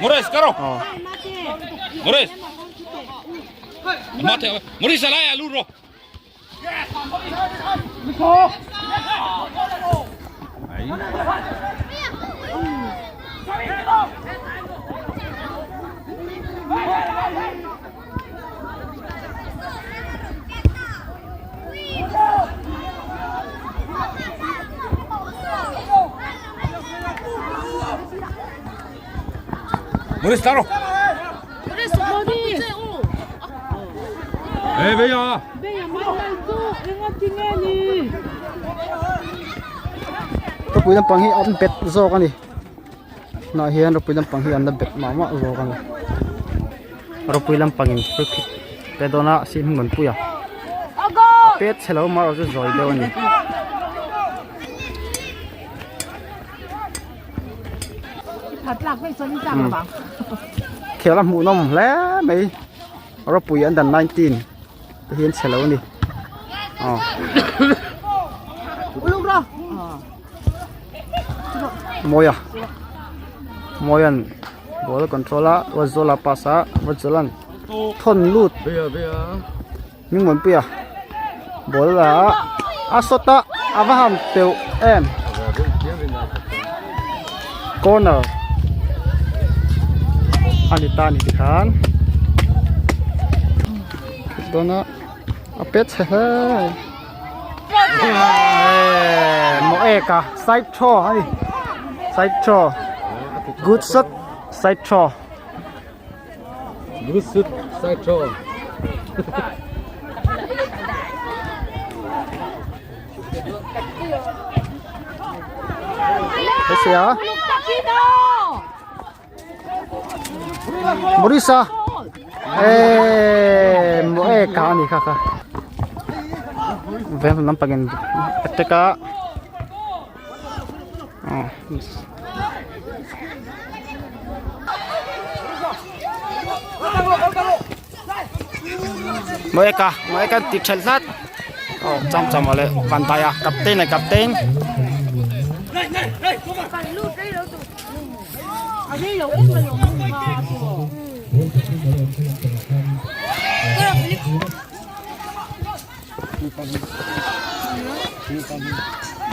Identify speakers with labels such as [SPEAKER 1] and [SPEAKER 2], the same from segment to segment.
[SPEAKER 1] Moris, caro. Moris. Mate, Moris salai a luro. Moris, taro.
[SPEAKER 2] Moris, Moris.
[SPEAKER 1] Beya.
[SPEAKER 2] Beya, mana tu? Ingat tinggal ni.
[SPEAKER 3] Rồi bây giờ ông bet zo cái này, nó hiện rồi bây giờ bằng hi anh đã bet mama zo cái này, rồi bây giờ bằng free kick, cái đó là xin nguồn puya, bet hello mà rồi rồi đâu này,
[SPEAKER 2] thật là cái số trăm mà,
[SPEAKER 3] khéo lắm mũ nông lẽ mấy, rồi bây giờ under 19, hiện hello này,
[SPEAKER 2] lúc đó.
[SPEAKER 3] Moya Moyan ball controller wazola pasa wazolan thon lut
[SPEAKER 1] Beya.
[SPEAKER 3] nhưng muốn pia ball là asota avaham teu em corner anita ni dikhan dona apet he mo eka side throw ai side throw good shot side throw
[SPEAKER 1] Good shoot, side throw.
[SPEAKER 3] thế xíu Morisa mo eka ni kaka ven nampagin teka mereka dichelnat chăm ở lại bàn tay à captain này captain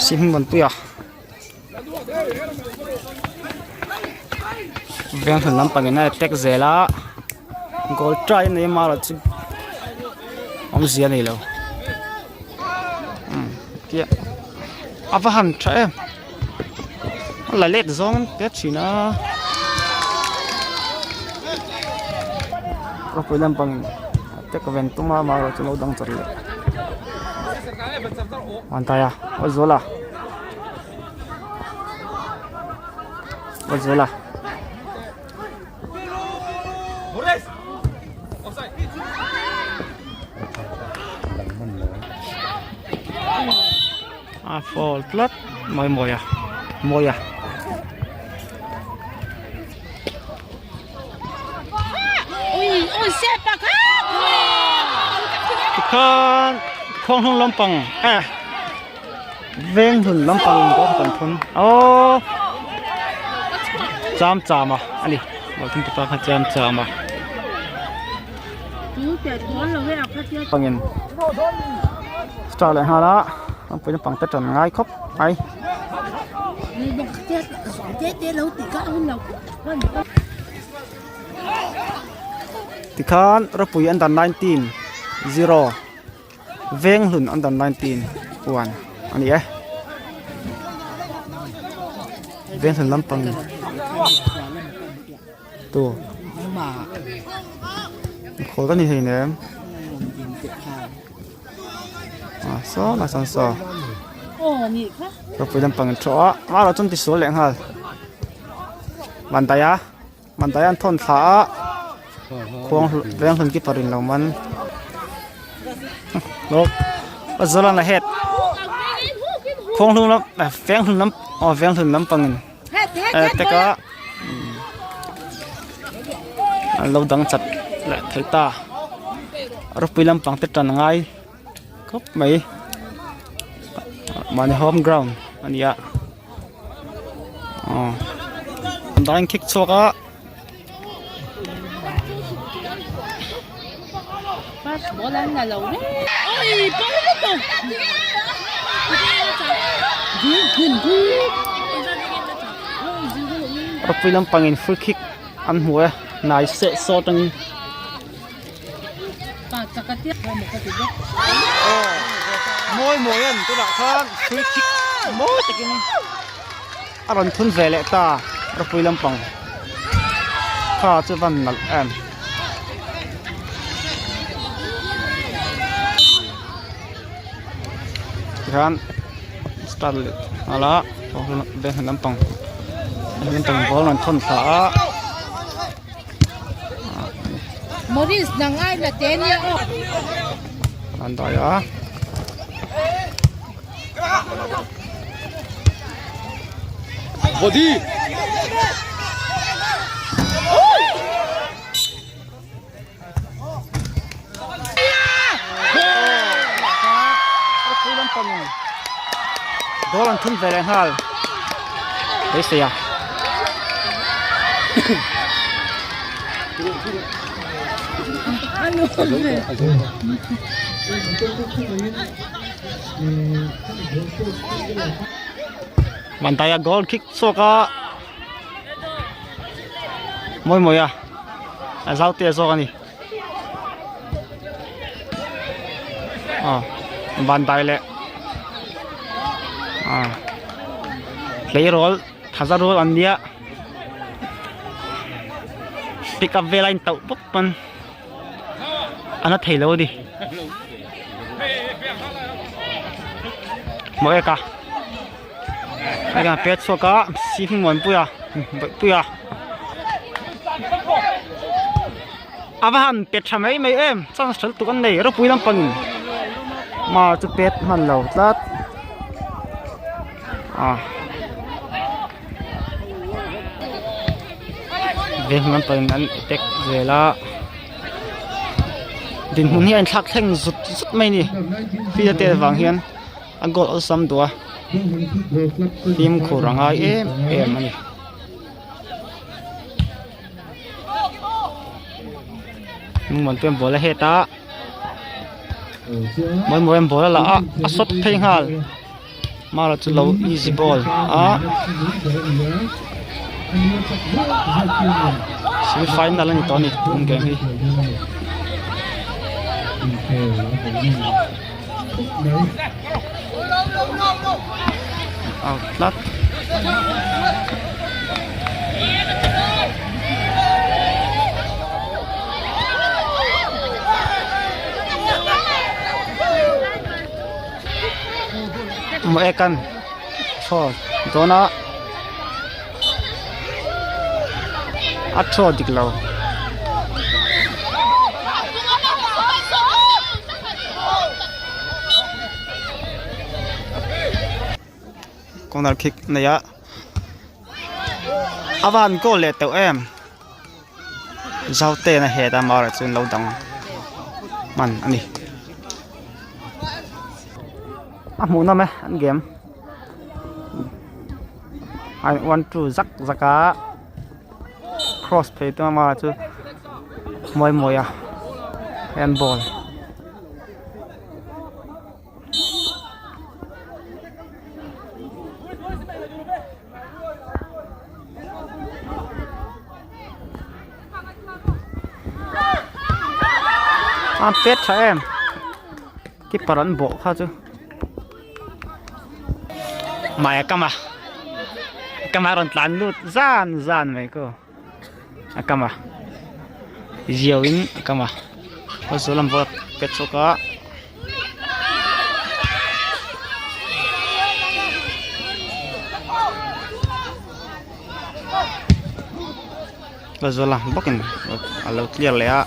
[SPEAKER 3] sim bantu ya ven phần năm bằng này tech zela goal try này mà là chứ ông gì này đâu kia Abraham try em là lết zone tết chỉ nó có phải làm bằng tech event tung mà rồi cho nó đăng trở lại hoàn tay à Ozola fall plus moya
[SPEAKER 2] Ôi xếp bạc
[SPEAKER 3] con không không lâm bằng ven thun lâm bằng có phần thun chạm à anh đi bảo chúng ta phải chạm à bằng in start lại ha đó ông phải bằng tất trần ngay khóc ai thì khan rồi bây giờ under 19 0 ven thun under 19 1 anh đi ven thun lâm bằng tu khổ cái gì nè em số là sao số rồi bây giờ bằng chỗ mà là trong tỷ số lẻ ha bàn tay anh thon thả khoang ven thun kí parin lòng man đó giờ là hết khoang thun lắm ven thun lắm bằng tất cả lâu đằng chặt lại thấy ta rồi bây giờ bằng tất cả ngay cốc mấy mà home ground anh ạ Dying kick soka.
[SPEAKER 2] Pas bola na law ni. Oi, paano mo to?
[SPEAKER 3] Rugby lampang in free kick an hua nice set so tang
[SPEAKER 2] Pa cakatia mo ka tiga.
[SPEAKER 3] moi yan tu dak khan free kick moi takin aron thun vele ta rugby lampang kha chu van nal em kan starlet ala ben lampang bol nan thon sa
[SPEAKER 2] Morris nangai la tenya o.
[SPEAKER 3] anda ya
[SPEAKER 1] body
[SPEAKER 3] rugby lampang bol an thun vele hal ya
[SPEAKER 2] Ano?
[SPEAKER 3] Mantaya goal kick soka moi ya azau te soka ni bantai le play roll thaza roll andia pick up veline tau bốc pan ana thailo di moi ka ai pet soka si mon puya avan pet thamai mai em chang sal tu kan nei ro pui lam pang ma chu pet man lo tlat ve man pang an tek vela din hun hian thak thleng zut mai ni fi te wang hian a gol osam tua team khurangai em ani mun pem bola heta moi em bola la a shot theng hal mara chu low easy ball semi final ani toni game hi outlet mo ekan so dona atro diklo corner kick này á avan goal le tàu em giao tê này hệ ta mà trên lâu đằng man anh đi muốn nào mấy anh game I want to zaka cross play tu mà chứ moi à handball pet cho em cái paran bộ khác chứ mày camera tlan lut zan mày cô camera diều in camera có số làm vợ pet số cả có số làm bóc in alo clear lẹ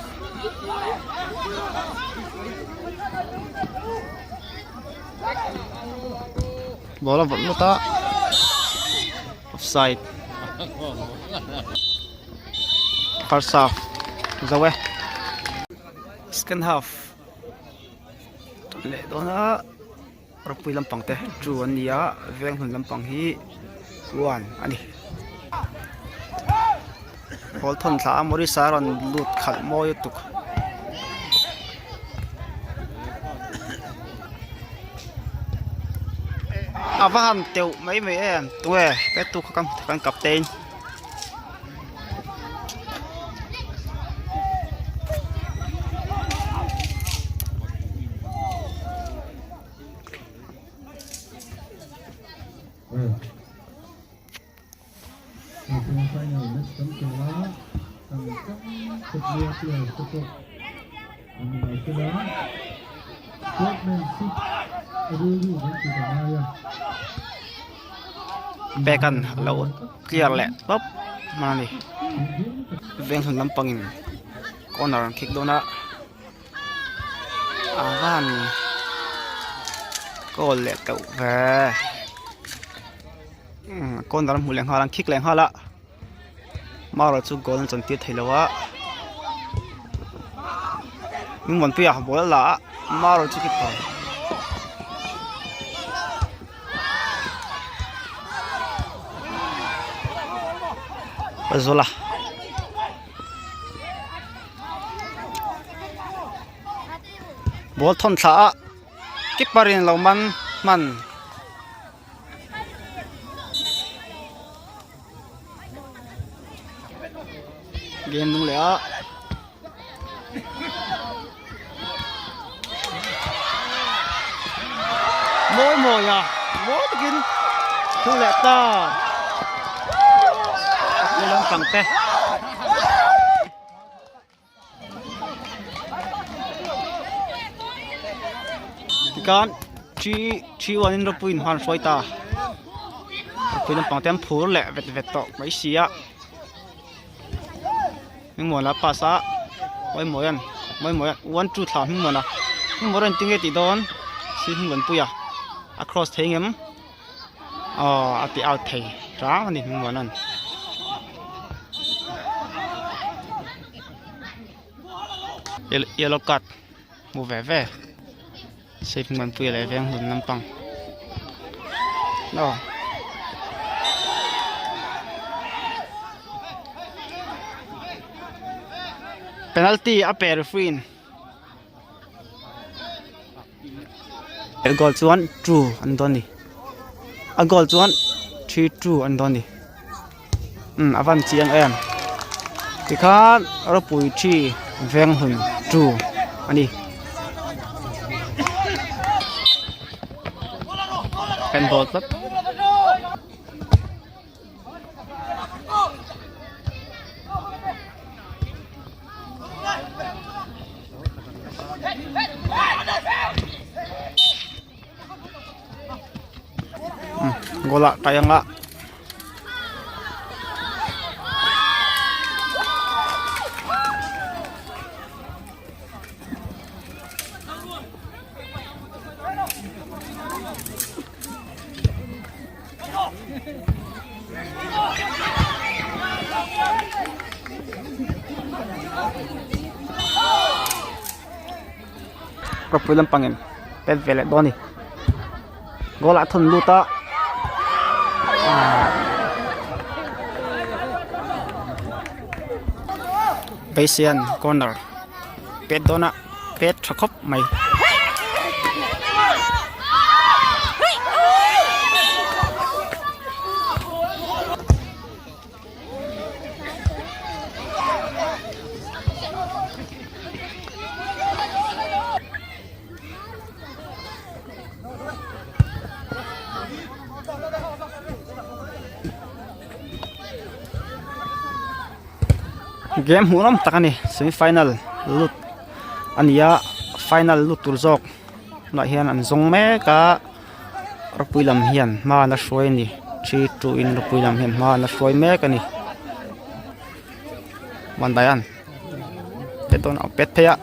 [SPEAKER 3] bola vẫn một ta offside first half rồi second half lệ đó na rugby lampang te chu an nia veng hun lampang hi one ani ball thon thla Morisa ron lut khal moi tuk Avan teu mấy em tuê bé tu kan captain bé kan lâu clear lẹ bóp mà này ven hơn lampangin corner kick dona Avan goal lẹ teu về corner mu leng halang kick leng hala maro chu goal chon ti thailawa nhưng mon pia bol la maro chu kip Zola ball thon thla keeperin lo man game nung le a moi à moi begin thu lẹ ta lên phẳng te kan chi wanin ro puin han soi ta puin pang tem phur le vet to mai sia nhưng mà là pasa mai moyan 1 2 3 mà na moran tinge ti don sin mon puya across thengem ati out thei ra ni monan yellow card mu ve save man puya le veng hun lampang no penalty a pair free goal chuan true andoni a goal chuan 3 true andoni avan chiang em tikhan ro pui chi veng hun true ani handball club gola tayanga Propulan pangin pet vele doni gola thon luta Bayesian corner pet dona pet thakop mai game huram takani semi final lut ania final lut turzok na hian an zong me ka rapuilam hian ma na shoi ni 3-2 in rapuilam hian ma na shoi me ka ni mandayan peton au pet pheya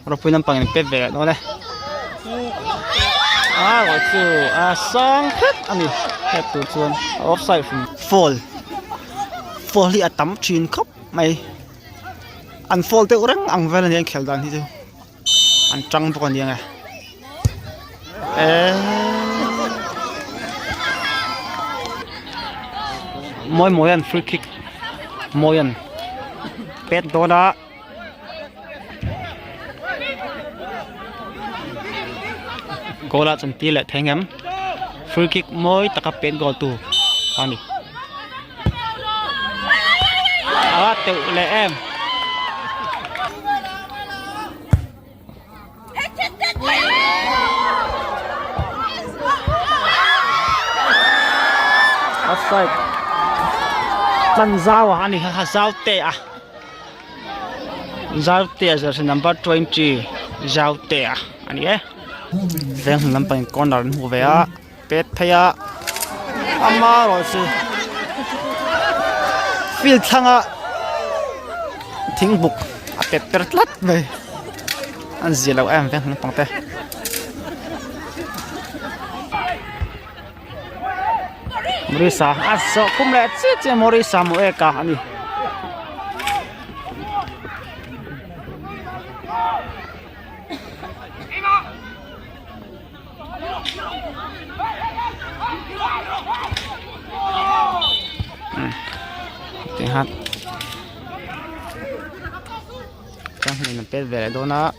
[SPEAKER 3] Rapuilam pangin pet ve no le gọi chu song hit ani het tu chuan offside from fall hi atam chin khop mai an fall te orang ang vel an khel dan hi chu an trăng bốc con đi ngay mỗi anh free kick mỗi anh pet đó đó goal là chân tia lại thấy ngắm free kick mỗi tất cả pet goal tu anh đi tự lệ em offside lần giao anh đi giao tệ à giao tệ giờ là number 20 giao tệ à anh ấy đang làm bằng con đòn hồ về á pet thấy á ama rồi chứ feel thằng á thính bục pet pet lát về anh gì đâu em đang làm bằng tay Morisa aso kumle chiche Morisa mo eka ani Tihat Kan ni pet về đó na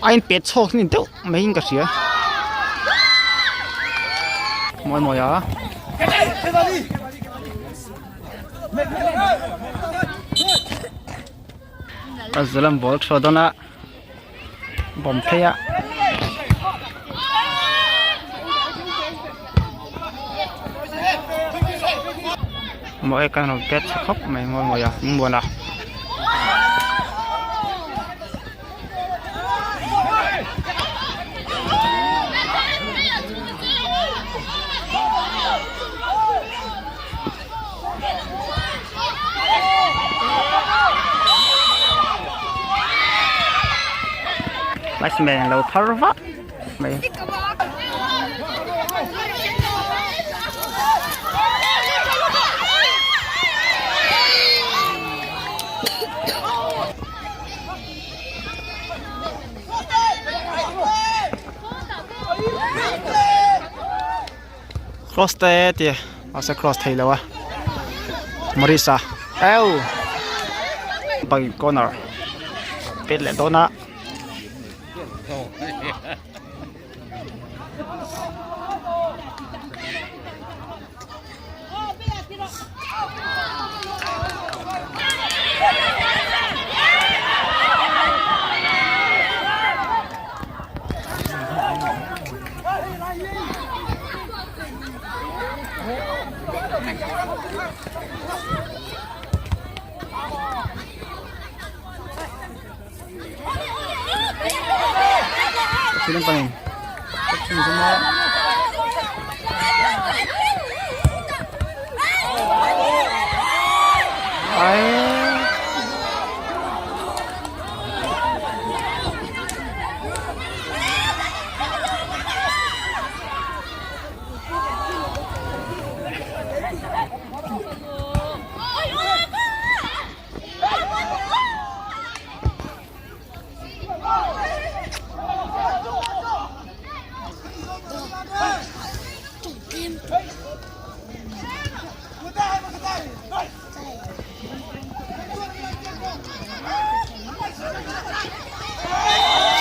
[SPEAKER 3] anh pet chok ni đâu mấy hình cái gì mọi mọi á Azlam ball throw đó na bom play á mọi cái nó pet khóc mày mọi mọi á những buồn à Let's make a parva. Mày. Cross tay thì, sẽ cross thấy đâu à? Morisa, bằng corner, biết lại đó na. Sino pa rin? Sino mo? Ay.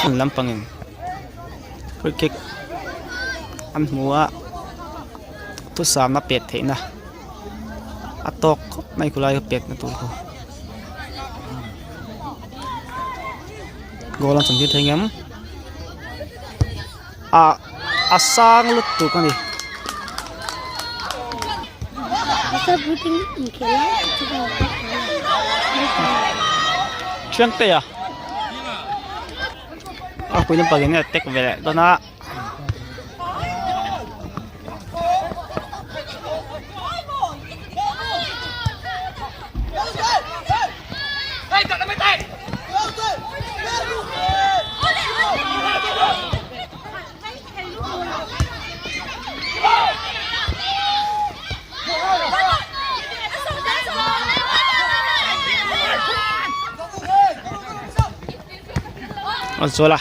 [SPEAKER 3] Lampangin free kick ăn mua tu sa ma pet thế na atok mai kulai pet na tu ko goal ang samjit thengam asang lut tu kan ni asa buting khela chang te ya aku yang paling ni tek về đó na เอาชัวร์ละ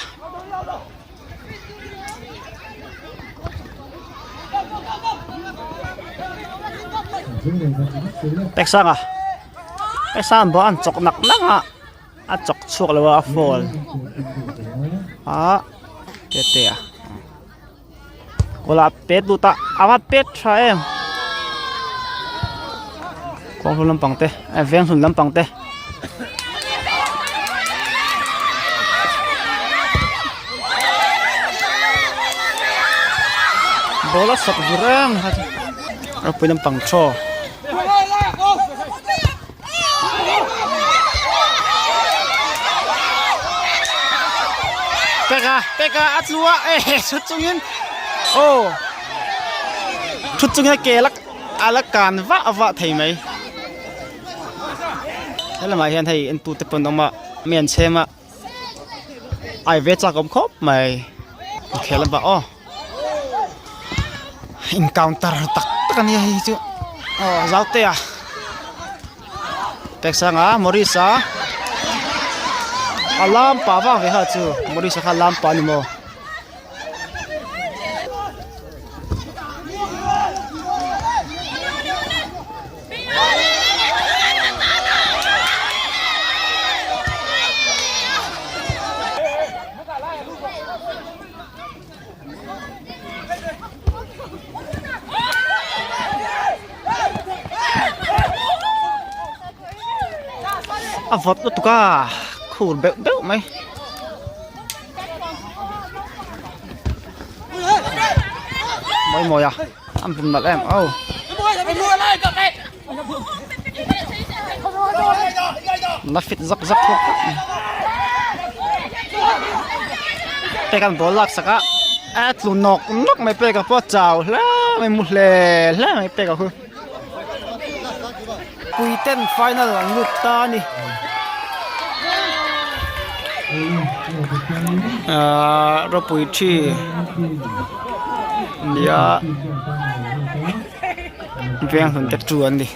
[SPEAKER 3] เป็กซังอ่ะเป็กซังบอกอันจกหนักนักอ่ะอันจกชุกเลยว่าฟอลเตะเตะกูละเป็ดดูตาอาว่าเป็ดใช่ไหมกองทุนลำปังเตะเวียงทุนลำปังเตะbola sak jurangเราไปลำปังโชpeka at luwaชุดจุงินโอ้ชุดจุงินเกลักอาการวะไทยไหมแล้วมาเห็นไทยอันตูเตปนออกมาเมียนเชมาไอเวจากกบคบไหมเคลันบ่อ้อencounter tak kan ya itu oh zaute ya teksa nga morisa alam pa wa ve ha chu morisa khalam pa ni mo vót nó tụi cả khủn béo béo mày mày mồi à ăn vùng mặt em ô nó fit rắc rắc thôi cái con bò lạc saka lùn nọc mày pe cái bò chảo lá mày mua lè lá mày pe cái cuối ten final ang luta ni rapui chi dia veng hun tet chuan đi